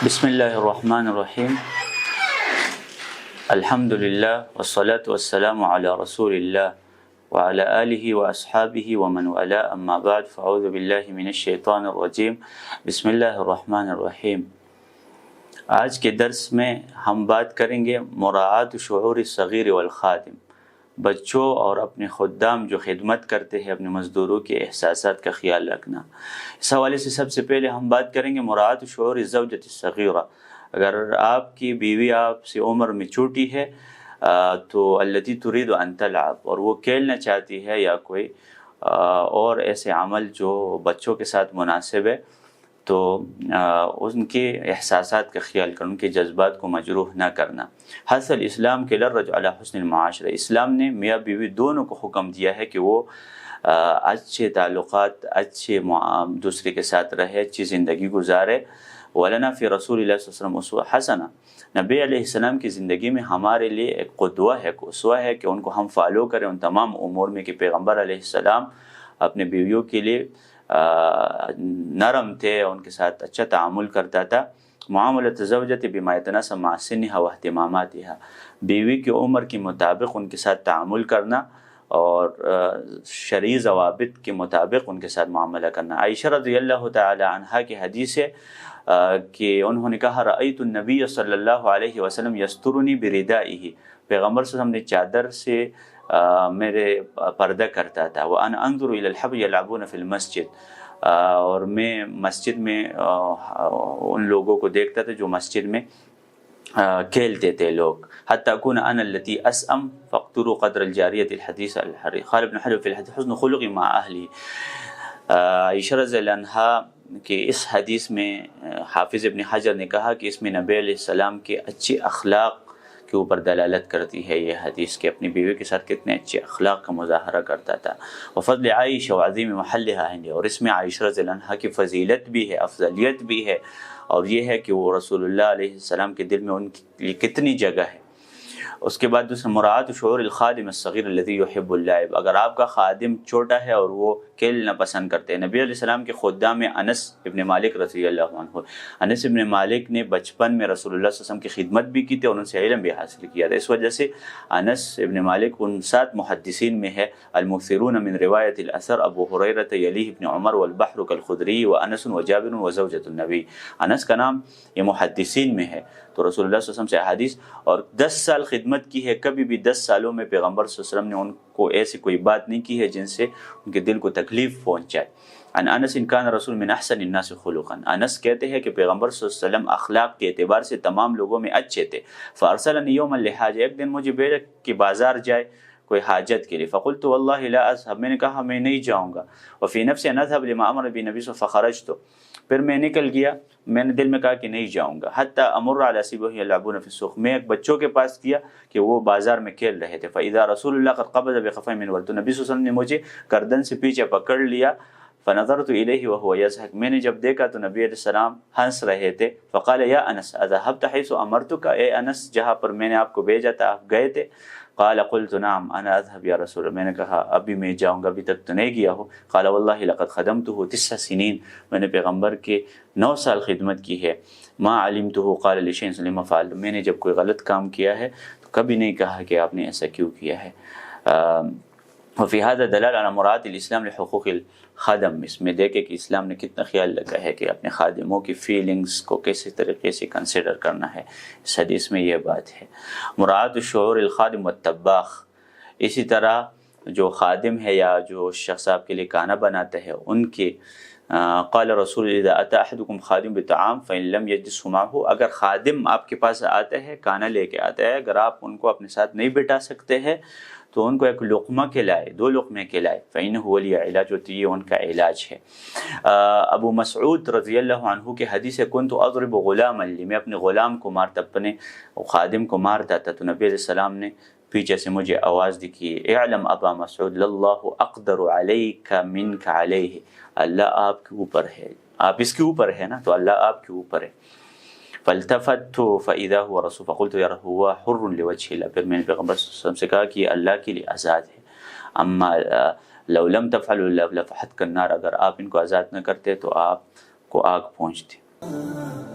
بسم اللہ الرحمن الرحیم الحمد للہ والصلاة والسلام علی رسول اللہ وعلی آلہ واصحابہ ومن والاه اما بعد فاعوذ باللہ من الشیطان الرجیم بسم اللہ الرحمن الرحیم۔ آج کے درس میں ہم بات کریں گے مراعات شعور الصغیر والخادم، بچوں اور اپنے خدام جو خدمت کرتے ہیں اپنے مزدوروں کے احساسات کا خیال رکھنا۔ اس حوالے سے سب سے پہلے ہم بات کریں گے مراعات شعور الزوجۃ الصغیرہ۔ اگر آپ کی بیوی آپ سے عمر میں چھوٹی ہے تو التی ترید ان تلعب، اور وہ کھیلنا چاہتی ہے یا کوئی اور ایسے عمل جو بچوں کے ساتھ مناسب ہے، تو ان کے احساسات کا خیال کرنا، ان کے جذبات کو مجروح نہ کرنا۔ حث الاسلام کے للرجل علی حسن المعاشرہ، اسلام نے میاں بیوی دونوں کو حکم دیا ہے کہ وہ اچھے تعلقات، اچھے دوسرے کے ساتھ رہے، اچھی زندگی گزارے۔ وَلَنَا فِي رسول اللہ صلی اللہ علیہ وسلم اسوہ حسنہ، نبی علیہ السلام کی زندگی میں ہمارے لیے ایک قدوہ ہے، اسوہ ہے کہ ان کو ہم فالو کریں ان تمام امور میں، کہ پیغمبر علیہ السلام اپنے بیویوں کے لیے نرم تھے، ان کے ساتھ اچھا تعامل کرتا تھا۔ معاملۃ الزوجۃ بما يتناسب مع سنها واهتماماتها، بیوی کی عمر کے مطابق ان کے ساتھ تعامل کرنا اور شرعی ضوابط کے مطابق ان کے ساتھ معاملہ کرنا۔ عائشہ رضی اللہ تعالی عنہا کی حدیث ہے کہ انہوں نے کہا رأیت النبی صلی اللہ علیہ وسلم یسترنی بردائہ، پیغمبر صلی اللہ علیہ وسلم نے چادر سے میرے پردہ کرتا تھا۔ وَأَنَا أَنظُرُ إِلَى الْحَبْرِ يَلْعَبُونَ فِي الْمَسْجِدِ، اور میں مسجد میں ان لوگوں کو دیکھتا تھا جو مسجد میں کھیلتے تھے لوگ۔ حتی اکون انا التی اسأم فاقتروا قدر الجاریۃ الحدیث الحری، قال ابن حجر فی الحدیث حسن خلق مع اہلی۔ عائشہ رضی اللہ عنہا کہ اس حدیث میں حافظ ابن حجر نے کہا کہ اس میں نبی علیہ السلام کے اچھے اخلاق کے اوپر دلالت کرتی ہے یہ حدیث، کہ اپنی بیوی کے ساتھ کتنے اچھے اخلاق کا مظاہرہ کرتا تھا۔ وفضل عائشہ وعظیم محلها عندی، اور اس میں عائشہ رضی اللہ عنہا کی فضیلت بھی ہے، افضلیت بھی ہے، اور یہ ہے کہ وہ رسول اللہ علیہ السلام کے دل میں ان کے لیے کتنی جگہ ہے۔ اس کے بعد دوسرا مراعات شعور الخادم الصغیر الذی یحب اللعب، اگر آپ کا خادم چھوٹا ہے اور وہ کھیلنا پسند کرتے ہیں۔ نبی علیہ السلام کے خدام میں انس ابن مالک رضی اللہ عنہ، انس ابن مالک نے بچپن میں رسول اللہ صلی اللہ علیہ وسلم کی خدمت بھی کی تھی اور ان سے علم بھی حاصل کیا تھا۔ اس وجہ سے انس ابن مالک ان 7 محدثین میں ہے المکثرون من روایت الاثر، ابو ہریرہ یلیہ ابن عمر والبحر کالخدری وانس وجابر وزوجۃ النبی۔ انس کا نام یہ محدثین میں ہے، تو رسول اللہ صلی اللہ علیہ وسلم سے احادیث، اور 10 سال خدمت کی ہے، کبھی بھی 10 سالوں میں پیغمبر صلی اللہ علیہ وسلم نے ان کو ایسی کوئی بات نہیں کی ہے جن سے ان کے دل کو تکلیف پہنچائے۔ ان انس ان کان رسول من احسن الناس خلقا، انس کہتے ہیں کہ پیغمبر صلی اللہ علیہ وسلم اخلاق کے اعتبار سے تمام لوگوں میں اچھے تھے۔ فارسلنی یوما لحاجہ، ایک دن مجھے بھیجا کہ بازار جائے کوئی حاجت کے لیے۔ فقلت واللہ لا اذهب، میں نے کہا میں نہیں جاؤں گا۔ وفی نفسی ان اذهب لما امر به نبی صلی اللہ علیہ وسلم، فخرجت، پھر میں نکل گیا، میں نے دل میں کہا کہ نہیں جاؤں گا۔ حتی امر علی صبیہ یلعبون فی السوق، میں ایک بچوں کے پاس گیا کہ وہ بازار میں کھیل رہے تھے۔ فاذا رسول اللہ قد قبض بقفی من ولد، نبی صلی اللہ علیہ وسلم نے مجھے گردن سے پیچھے پکڑ لیا۔ فنظرت الیہ وهو یضحک، میں نے جب دیکھا تو نبی علیہ السلام ہنس رہے تھے۔ فقال یا انس اذهبت حیث امرتک، اے انس جہاں پر میں نے آپ کو بھیجا تھا آپ گئے تھے؟ قال قلت نعم انا اذهب یا رسول اللہ، میں نے کہا ابھی میں جاؤں گا، ابھی تک تو نہیں گیا ہوں۔ قال واللہ لقد خدمته 9 سنین، میں نے پیغمبر کے 9 سال خدمت کی ہے۔ ما علمته قال لشيء لما فعلت، میں نے جب کوئی غلط کام کیا ہے تو کبھی نہیں کہا کہ آپ نے ایسا کیوں کیا ہے۔ وفی هذا دلال على مراعات الاسلام لحقوق الخادم، اس میں دیکھے کہ اسلام نے کتنا خیال رکھا ہے کہ اپنے خادموں کی فیلنگز کو کیسے طریقے سے کنسیڈر کرنا ہے، اس حدیث میں یہ بات ہے۔ مراعات شعور الخادم والطباخ، اسی طرح جو خادم ہے یا جو شخص آپ کے لیے کھانا بناتا ہے ان کے قال رسول اذا اتى احدكم خادم بطعام فان لم يجلسه معه، اگر خادم آپ کے پاس آتا ہے کھانا لے کے آتا ہے، اگر آپ ان کو اپنے ساتھ نہیں بٹھا سکتے ہیں تو ان کو ایک لقمہ کھلائے، 2 لقمے کھلائے، فإنه ولي علاج، ہوتی ہے ان کا علاج ہے۔ ابو مسعود رضی اللہ عنہ کے حدیث ہے كنت اضرب غلاما لی، میں اپنے غلام کو مارتا، اپنے خادم کو مارتا تھا، تو نبی علیہ السلام نے پیچھے سے مجھے آواز دی کہ اعلم ابا مسعود للہ اقدر علیک منک علیہ، اللہ آپ کے اوپر ہے، آپ اس کے اوپر ہے نا تو اللہ آپ کے اوپر ہے۔ فالتفت فاذا هو رسول فقلت یا هو حر لوجه اللہ، پھر میں نے پیغمبر صلی اللہ علیہ وسلم سے کہا کہ یہ اللہ کے لیے آزاد ہے۔ اما لو لم تفعلوا لفحتک النار، اگر آپ ان کو آزاد نہ کرتے تو آپ کو آگ پہنچتی۔